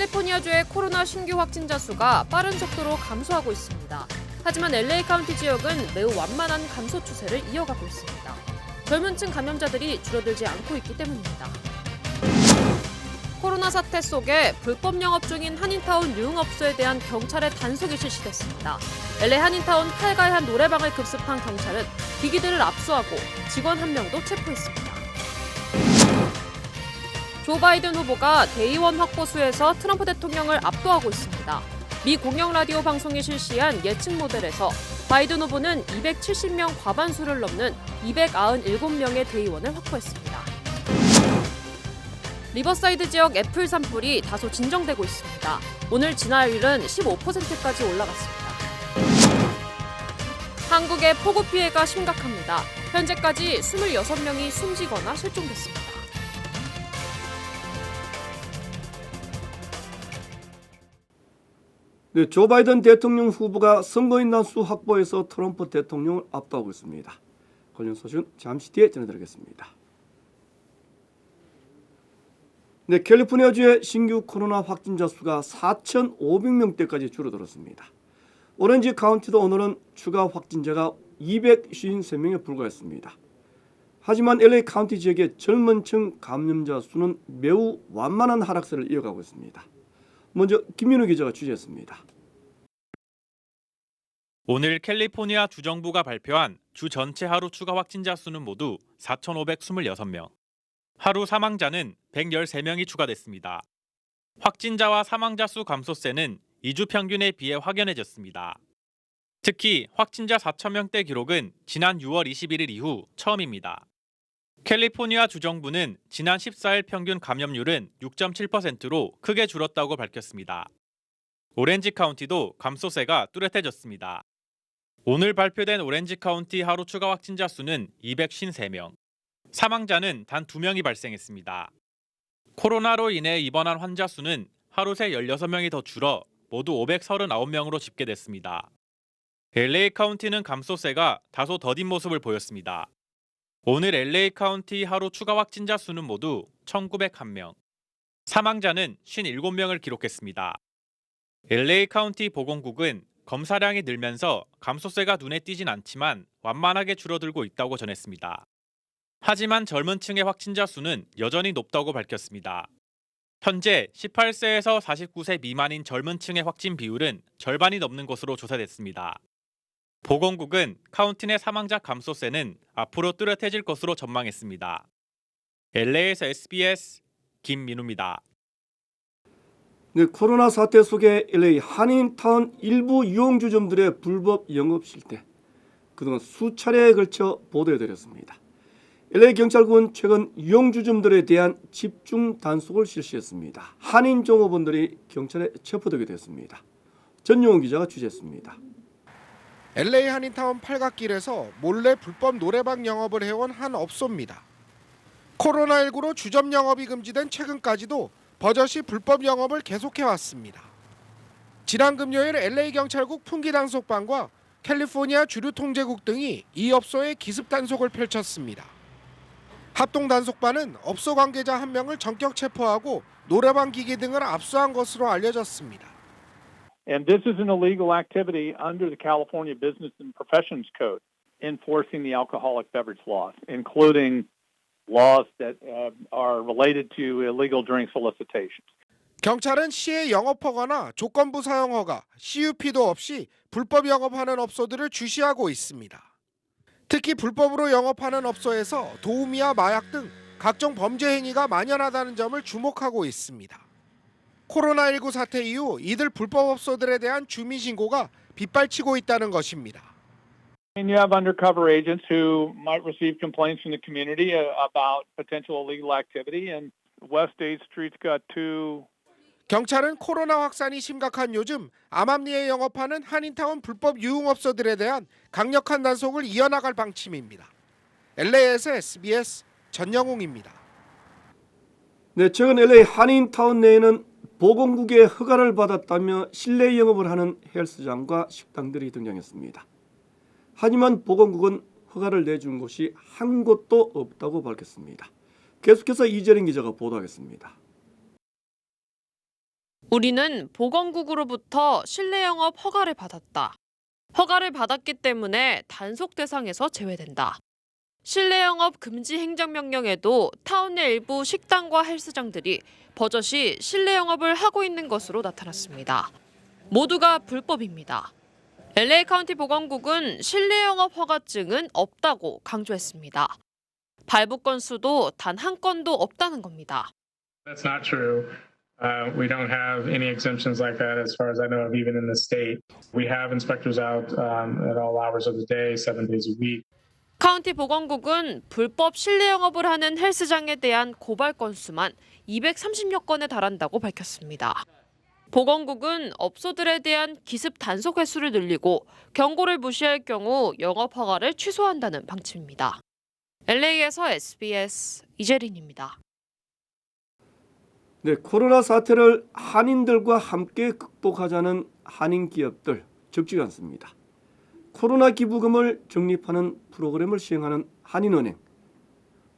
캘리포니아주의 코로나 신규 확진자 수가 빠른 속도로 감소하고 있습니다. 하지만 LA 카운티 지역은 매우 완만한 감소 추세를 이어가고 있습니다. 젊은 층 감염자들이 줄어들지 않고 있기 때문입니다. 코로나 사태 속에 불법 영업 중인 한인타운 유흥업소에 대한 경찰의 단속이 실시됐습니다. LA 한인타운 8가의 한 노래방을 급습한 경찰은 기기들을 압수하고 직원 한 명도 체포했습니다. 조 바이든 후보가 대의원 확보수에서 트럼프 대통령을 압도하고 있습니다. 미 공영 라디오 방송이 실시한 예측 모델에서 바이든 후보는 270명 과반수를 넘는 297명의 대의원을 확보했습니다. 리버사이드 지역 애플 산불이 다소 진정되고 있습니다. 오늘 진화율은 15%까지 올라갔습니다. 한국의 폭우 피해가 심각합니다. 현재까지 26명이 숨지거나 실종됐습니다. 네, 조 바이든 대통령 후보가 선거인단 수 확보에서 트럼프 대통령을 압도하고 있습니다. 관련 소식은 잠시 뒤에 전해드리겠습니다. 네, 캘리포니아주의 신규 코로나 확진자 수가 4,500명대까지 줄어들었습니다. 오렌지 카운티도 오늘은 추가 확진자가 253명에 불과했습니다. 하지만 LA 카운티 지역의 젊은 층 감염자 수는 매우 완만한 하락세를 이어가고 있습니다. 먼저 김민우 기자가 취재했습니다. 오늘 캘리포니아 주정부가 발표한 주 전체 하루 추가 확진자 수는 모두 4,526명. 하루 사망자는 113명이 추가됐습니다. 확진자와 사망자 수 감소세는 2주 평균에 비해 확연해졌습니다. 특히 확진자 4,000명대 기록은 지난 6월 21일 이후 처음입니다. 캘리포니아 주정부는 지난 14일 평균 감염률은 6.7%로 크게 줄었다고 밝혔습니다. 오렌지 카운티도 감소세가 뚜렷해졌습니다. 오늘 발표된 오렌지 카운티 하루 추가 확진자 수는 253명, 사망자는 단 2명이 발생했습니다. 코로나로 인해 입원한 환자 수는 하루 새 16명이 더 줄어 모두 539명으로 집계됐습니다. LA 카운티는 감소세가 다소 더딘 모습을 보였습니다. 오늘 LA 카운티 하루 추가 확진자 수는 모두 1,901명, 사망자는 57명을 기록했습니다. LA 카운티 보건국은 검사량이 늘면서 감소세가 눈에 띄진 않지만 완만하게 줄어들고 있다고 전했습니다. 하지만 젊은 층의 확진자 수는 여전히 높다고 밝혔습니다. 현재 18세에서 49세 미만인 젊은 층의 확진 비율은 절반이 넘는 것으로 조사됐습니다. 보건국은 카운티 내 사망자 감소세는 앞으로 뚜렷해질 것으로 전망했습니다. LA에서 SBS 김민우입니다. 네, 코로나 사태 속에 LA 한인타운 일부 유흥주점들의 불법 영업 실태, 그동안 수차례에 걸쳐 보도해드렸습니다. LA 경찰국은 최근 유흥주점들에 대한 집중 단속을 실시했습니다. 한인 종업원들이 경찰에 체포되게 됐습니다. 전용훈 기자가 취재했습니다. LA 한인타운 팔각길에서 몰래 불법 노래방 영업을 해온 한 업소입니다. 코로나19로 주점 영업이 금지된 최근까지도 버젓이 불법 영업을 계속해왔습니다. 지난 금요일 LA 경찰국 풍기단속반과 캘리포니아 주류통제국 등이 이 업소에 기습 단속을 펼쳤습니다. 합동단속반은 업소 관계자 1명을 전격 체포하고 노래방 기기 등을 압수한 것으로 알려졌습니다. And this is an illegal activity under the California Business and Professions Code, enforcing the alcoholic beverage laws, including laws that are related to illegal drink solicitations. 경찰은 시의 영업허가나 조건부 사용허가, CUP도 없이 불법 영업하는 업소들을 주시하고 있습니다. 특히 불법으로 영업하는 업소에서 도우미와 마약 등 각종 범죄 행위가 만연하다는 점을 주목하고 있습니다. 코로나19 사태 이후 이들 불법 업소들에 대한 주민 신고가 빗발치고 있다는 것입니다. And you have undercover agents who might receive complaints from the community about potential illegal activity, and West 8th Street's got two. 경찰은 코로나 확산이 심각한 요즘 암암리에 영업하는 한인타운 불법 유흥업소들에 대한 강력한 단속을 이어나갈 방침입니다. LA에서 SBS 전영웅입니다. 네, 최근 LA 한인타운 내에는 보건국의 허가를 받았다며 실내 영업을 하는 헬스장과 식당들이 등장했습니다. 하지만 보건국은 허가를 내준 곳이 한 곳도 없다고 밝혔습니다. 계속해서 이재린 기자가 보도하겠습니다. 우리는 보건국으로부터 실내 영업 허가를 받았다. 허가를 받았기 때문에 단속 대상에서 제외된다. 실내 영업 금지 행정명령에도 타운 내 일부 식당과 헬스장들이 버젓이 실내 영업을 하고 있는 것으로 나타났습니다. 모두가 불법입니다. LA 카운티 보건국은 실내 영업 허가증은 없다고 강조했습니다. 발부 건수도 단 한 건도 없다는 겁니다. That's not true. We don't have any exemptions like that as far as I know of, even in the state. We have inspectors out at all hours of the day, 7 days a week. 카운티 보건국은 불법 실내 영업을 하는 헬스장에 대한 고발 건수만 230여 건에 달한다고 밝혔습니다. 보건국은 업소들에 대한 기습 단속 횟수를 늘리고 경고를 무시할 경우 영업 허가를 취소한다는 방침입니다. LA에서 SBS 이재린입니다. 네, 코로나 사태를 한인들과 함께 극복하자는 한인 기업들 적지 않습니다. 코로나 기부금을 적립하는 프로그램을 시행하는 한인은행,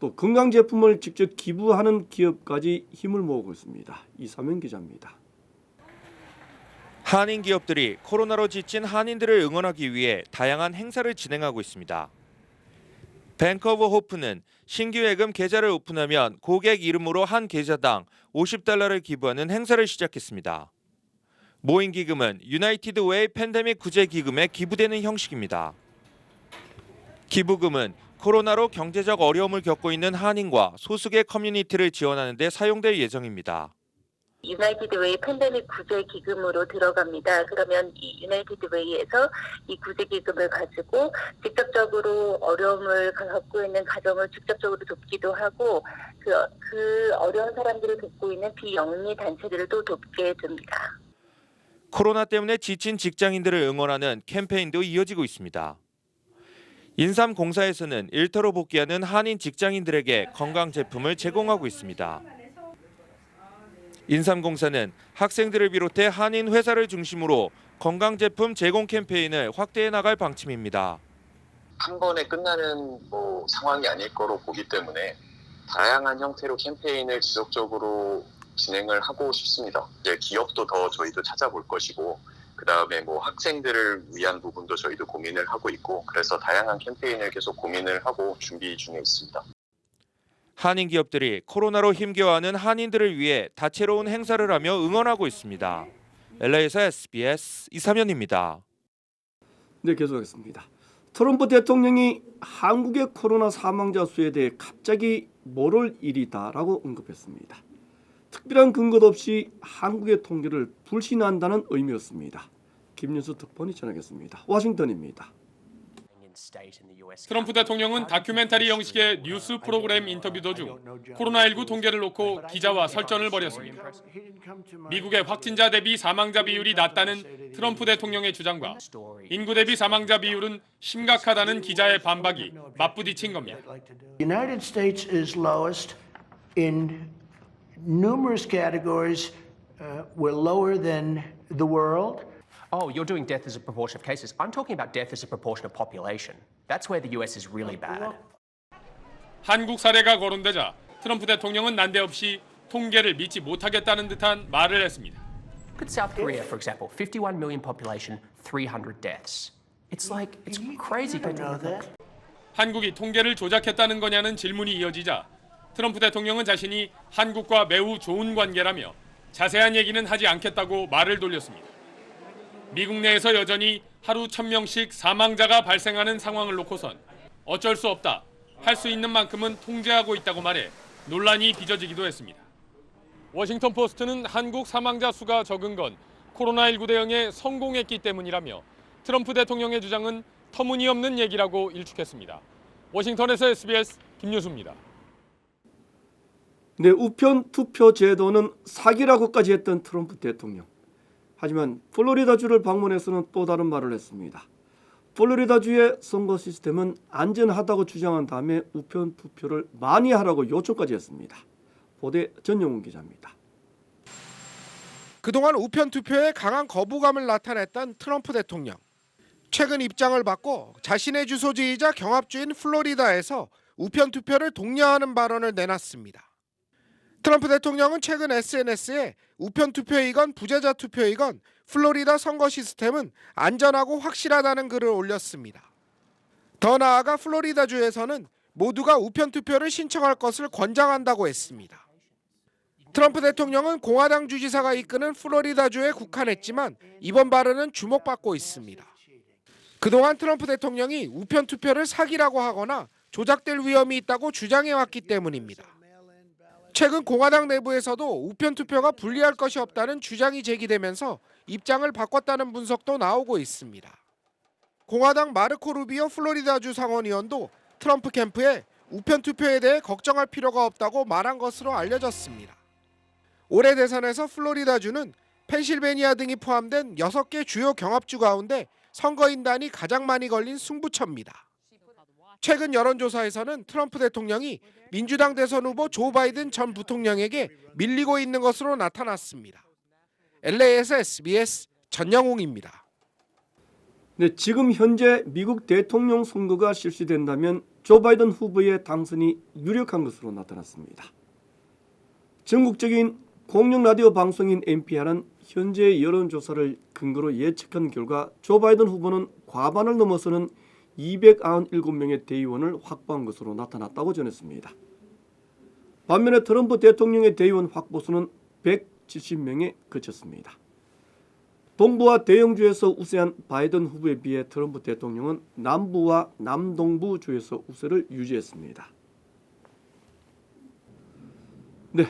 또 건강제품을 직접 기부하는 기업까지 힘을 모으고 있습니다. 이사명 기자입니다. 한인 기업들이 코로나로 지친 한인들을 응원하기 위해 다양한 행사를 진행하고 있습니다. 뱅크 오브 호프는 신규 예금 계좌를 오픈하면 고객 이름으로 한 계좌당 $50를 기부하는 행사를 시작했습니다. 모인 기금은 유나이티드 웨이 팬데믹 구제 기금에 기부되는 형식입니다. 기부금은 코로나로 경제적 어려움을 겪고 있는 한인과 소수계 커뮤니티를 지원하는 데 사용될 예정입니다. 유나이티드 웨이 팬데믹 구제 기금으로 들어갑니다. 그러면 이 유나이티드 웨이에서 이 구제 기금을 가지고 직접적으로 어려움을 겪고 있는 가정을 직접적으로 돕기도 하고 그 어려운 사람들을 돕고 있는 비영리 단체들도 돕게 됩니다. 코로나 때문에 지친 직장인들을 응원하는 캠페인도 이어지고 있습니다. 인삼공사에서는 일터로 복귀하는 한인 직장인들에게 건강 제품을 제공하고 있습니다. 인삼공사는 학생들을 비롯해 한인 회사를 중심으로 건강제품 제공 캠페인을 확대해 나갈 방침입니다. 한 번에 끝나는 상황이 아닐 거로 보기 때문에 다양한 형태로 캠페인을 지속적으로 진행을 하고 싶습니다. 이제 기업도 더 저희도 찾아볼 것이고 그다음에 학생들을 위한 부분도 저희도 고민을 하고 있고 그래서 다양한 캠페인을 계속 고민을 하고 준비 중에 있습니다. 한인 기업들이 코로나로 힘겨워하는 한인들을 위해 다채로운 행사를 하며 응원하고 있습니다. LA에서 SBS 이사면입니다. 네, 계속하겠습니다. 트럼프 대통령이 한국의 코로나 사망자 수에 대해 갑자기 모를 일이다라고 언급했습니다. 특별한 근거도 없이 한국의 통계를 불신한다는 의미였습니다. 김윤수 특파원이 전하겠습니다. 워싱턴입니다. 트럼프 대통령은 다큐멘터리 형식의 뉴스 프로그램 인터뷰 도중 코로나19 통계를 놓고 기자와 설전을 벌였습니다. 미국의 확진자 대비 사망자 비율이 낮다는 트럼프 대통령의 주장과 인구 대비 사망자 비율은 심각하다는 기자의 반박이 맞부딪힌 겁니다. United States is lowest in numerous categories. We're lower than the world. Oh, you're doing death as a proportion of cases. I'm talking about death as a proportion of population. That's where the US is really bad. 한국 사례가 거론되자 트럼프 대통령은 난데없이 통계를 믿지 못하겠다는 듯한 말을 했습니다. Look at South Korea, for example. 51 million population, 300 deaths. It's crazy. 한국이 통계를 조작했다는 거냐는 질문이 이어지자 트럼프 대통령은 자신이 한국과 매우 좋은 관계라며 자세한 얘기는 하지 않겠다고 말을 돌렸습니다. 미국 내에서 여전히 하루 1,000명씩 사망자가 발생하는 상황을 놓고선 어쩔 수 없다, 할 수 있는 만큼은 통제하고 있다고 말해 논란이 빚어지기도 했습니다. 워싱턴 포스트는 한국 사망자 수가 적은 건 코로나19 대응에 성공했기 때문이라며 트럼프 대통령의 주장은 터무니없는 얘기라고 일축했습니다. 워싱턴에서 SBS 김유수입니다. 네, 우편 투표 제도는 사기라고까지 했던 트럼프 대통령. 하지만 플로리다주를 방문해서는 또 다른 말을 했습니다. 플로리다주의 선거 시스템은 안전하다고 주장한 다음에 우편 투표를 많이 하라고 요청까지 했습니다. 보도에 전영훈 기자입니다. 그동안 우편 투표에 강한 거부감을 나타냈던 트럼프 대통령. 최근 입장을 바꿔 자신의 주소지이자 경합주인 플로리다에서 우편 투표를 독려하는 발언을 내놨습니다. 트럼프 대통령은 최근 SNS에 우편 투표이건 부재자 투표이건 플로리다 선거 시스템은 안전하고 확실하다는 글을 올렸습니다. 더 나아가 플로리다주에서는 모두가 우편 투표를 신청할 것을 권장한다고 했습니다. 트럼프 대통령은 공화당 주지사가 이끄는 플로리다주에 국한했지만 이번 발언은 주목받고 있습니다. 그동안 트럼프 대통령이 우편 투표를 사기라고 하거나 조작될 위험이 있다고 주장해왔기 때문입니다. 최근 공화당 내부에서도 우편 투표가 불리할 것이 없다는 주장이 제기되면서 입장을 바꿨다는 분석도 나오고 있습니다. 공화당 마르코 루비오 플로리다주 상원의원도 트럼프 캠프에 우편 투표에 대해 걱정할 필요가 없다고 말한 것으로 알려졌습니다. 올해 대선에서 플로리다주는 펜실베니아 등이 포함된 6개 주요 경합주 가운데 선거인단이 가장 많이 걸린 승부처입니다. 최근 여론조사에서는 트럼프 대통령이 민주당 대선 후보 조 바이든 전 부통령에게 밀리고 있는 것으로 나타났습니다. LA에서 SBS 전영웅입니다. 네, 지금 현재 미국 대통령 선거가 실시된다면 조 바이든 후보의 당선이 유력한 것으로 나타났습니다. 전국적인 공영 라디오 방송인 NPR은 현재 여론조사를 근거로 예측한 결과 조 바이든 후보는 과반을 넘어서는 297명의 대의원을 확보한 것으로 나타났다고 전했습니다. 반면에 트럼프 대통령의 대의원 확보수는 170명에 그쳤습니다. 동부와 대형주에서 우세한 바이든 후보에 비해 트럼프 대통령은 남부와 남동부 주에서 우세를 유지했습니다. 네,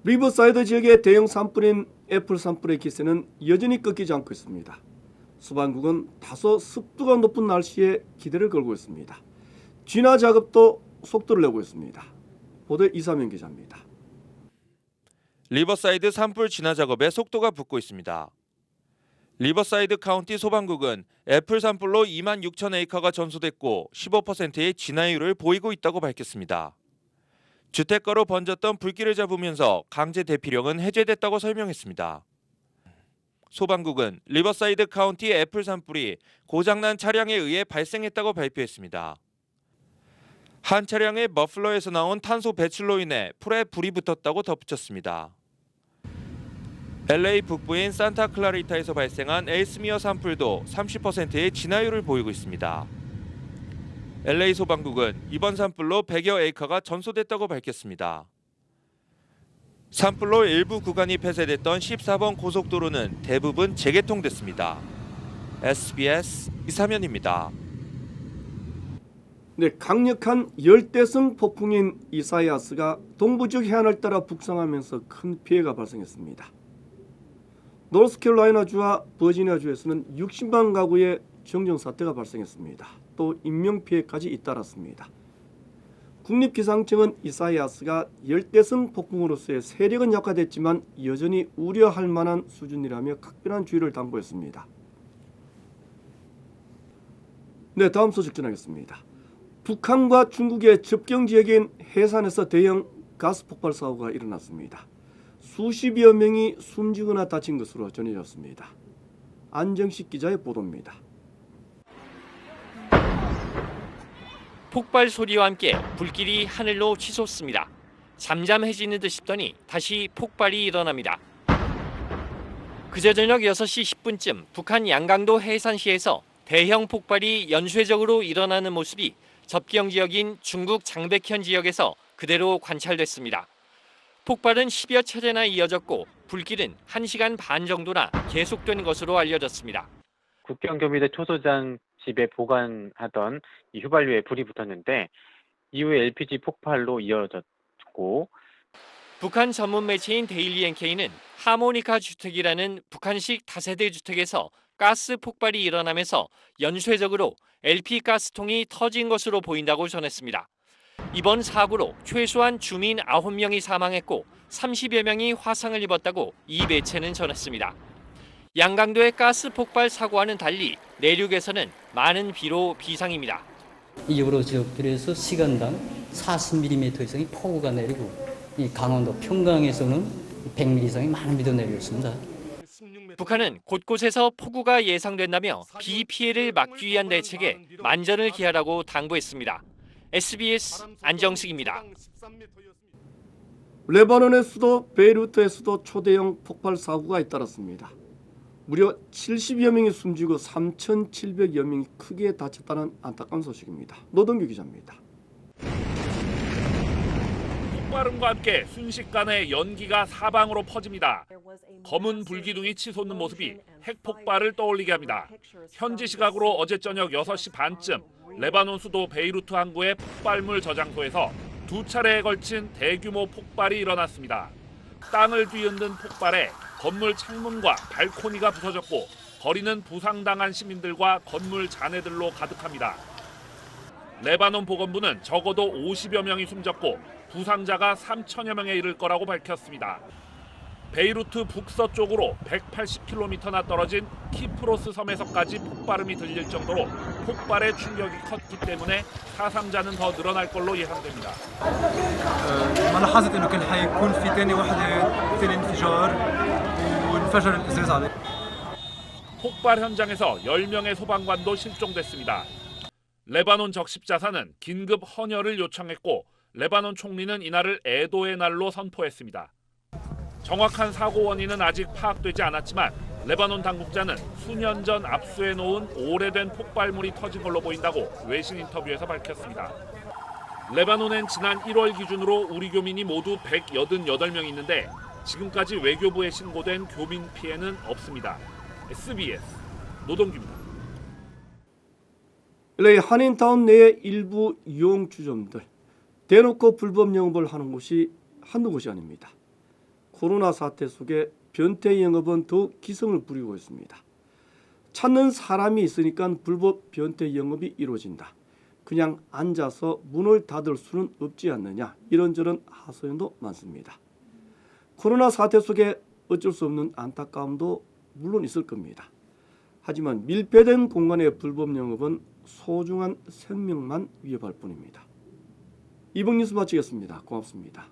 리버사이드 지역의 대형 산불인 애플 산불의 기세는 여전히 꺾이지 않고 있습니다. 소방국은 다소 습도가 높은 날씨에 기대를 걸고 있습니다. 진화 작업도 속도를 내고 있습니다. 보도 이사명 기자입니다. 리버사이드 산불 진화 작업에 속도가 붙고 있습니다. 리버사이드 카운티 소방국은 애플 산불로 2만 6천 에이커가 전소됐고 15%의 진화율을 보이고 있다고 밝혔습니다. 주택가로 번졌던 불길을 잡으면서 강제 대피령은 해제됐다고 설명했습니다. 소방국은 리버사이드 카운티 애플 산불이 고장난 차량에 의해 발생했다고 발표했습니다. 한 차량의 머플러에서 나온 탄소 배출로 인해 풀에 불이 붙었다고 덧붙였습니다. LA 북부인 산타클라리타에서 발생한 엘스미어 산불도 30%의 진화율을 보이고 있습니다. LA 소방국은 이번 산불로 100여 에이커가 전소됐다고 밝혔습니다. 산불로 일부 구간이 폐쇄됐던 14번 고속도로는 대부분 재개통됐습니다. SBS 이사면입니다. 네, 강력한 열대성 폭풍인 이사야스가 동부지역 해안을 따라 북상하면서 큰 피해가 발생했습니다. 노스캐롤라이나주와 버지니아주에서는 60만 가구의 정전사태가 발생했습니다. 또 인명피해까지 잇따랐습니다. 국립기상청은 이사야스가 열대성 폭풍으로서의 세력은 약화됐지만 여전히 우려할 만한 수준이라며 각별한 주의를 당부했습니다. 네, 다음 소식 전하겠습니다. 북한과 중국의 접경지역인 해산에서 대형 가스 폭발 사고가 일어났습니다. 수십여 명이 숨지거나 다친 것으로 전해졌습니다. 안정식 기자의 보도입니다. 폭발 소리와 함께 불길이 하늘로 치솟습니다. 잠잠해지는 듯 싶더니 다시 폭발이 일어납니다. 그제 저녁 6시 10분쯤 북한 양강도 해산시에서 대형 폭발이 연쇄적으로 일어나는 모습이 접경 지역인 중국 장백현 지역에서 그대로 관찰됐습니다. 폭발은 10여 차례나 이어졌고 불길은 1시간 반 정도나 계속된 것으로 알려졌습니다. 국경교미대 초소장 집에 보관하던 이 휘발유에 불이 붙었는데 이후에 LPG 폭발로 이어졌고, 북한 전문 매체인 데일리 NK는 하모니카 주택이라는 북한식 다세대 주택에서 가스 폭발이 일어나면서 연쇄적으로 LP 가스통이 터진 것으로 보인다고 전했습니다. 이번 사고로 최소한 주민 9명이 사망했고 30여 명이 화상을 입었다고 이 매체는 전했습니다. 양강도의 가스 폭발 사고와는 달리 내륙에서는 많은 비로 비상입니다. 이 여러 지역들에서 시간당 40mm 이상의 폭우가 내리고 이 강원도 평강에서는 100mm 이상의 많은 비도 내리고 있습니다. 북한은 곳곳에서 폭우가 예상된다며 비 피해를 막기 위한 대책에 만전을 기하라고 당부했습니다. SBS 안정식입니다. 레바논의 수도 베이루트에서도 초대형 폭발 사고가 잇따랐습니다. 무려 70여 명이 숨지고 3,700여 명이 크게 다쳤다는 안타까운 소식입니다. 노동규 기자입니다. 폭발음과 함께 순식간에 연기가 사방으로 퍼집니다. 검은 불기둥이 치솟는 모습이 핵폭발을 떠올리게 합니다. 현지 시각으로 어제 저녁 6시 반쯤 레바논 수도 베이루트 항구의 폭발물 저장소에서 2차례에 걸친 대규모 폭발이 일어났습니다. 땅을 뒤흔든 폭발에 건물 창문과 발코니가 부서졌고 거리는 부상당한 시민들과 건물 잔해들로 가득합니다. 레바논 보건부는 적어도 50여 명이 숨졌고 부상자가 3천여 명에 이를 거라고 밝혔습니다. 베이루트 북서쪽으로 180km나 떨어진 키프로스 섬에서까지 폭발음이 들릴 정도로 폭발의 충격이 컸기 때문에 사상자는 더 늘어날 걸로 예상됩니다. ملاحظة إنه كان حيكون في ثاني انفجار وانفجر الإزاز عليه. 폭발 현장에서 10명의 소방관도 실종됐습니다. 레바논 적십자사는 긴급 헌혈을 요청했고 레바논 총리는 이날을 애도의 날로 선포했습니다. 정확한 사고 원인은 아직 파악되지 않았지만 레바논 당국자는 수년 전 압수해놓은 오래된 폭발물이 터진 걸로 보인다고 외신 인터뷰에서 밝혔습니다. 레바논엔 지난 1월 기준으로 우리 교민이 모두 188명이 있는데 지금까지 외교부에 신고된 교민 피해는 없습니다. SBS 노동규입니다. LA 한인타운 내의 일부 이용주점들 대놓고 불법 영업을 하는 곳이 한두 곳이 아닙니다. 코로나 사태 속에 변태 영업은 더욱 기승을 부리고 있습니다. 찾는 사람이 있으니까 불법 변태 영업이 이루어진다. 그냥 앉아서 문을 닫을 수는 없지 않느냐, 이런저런 하소연도 많습니다. 코로나 사태 속에 어쩔 수 없는 안타까움도 물론 있을 겁니다. 하지만 밀폐된 공간의 불법 영업은 소중한 생명만 위협할 뿐입니다. 이번 뉴스 마치겠습니다. 고맙습니다.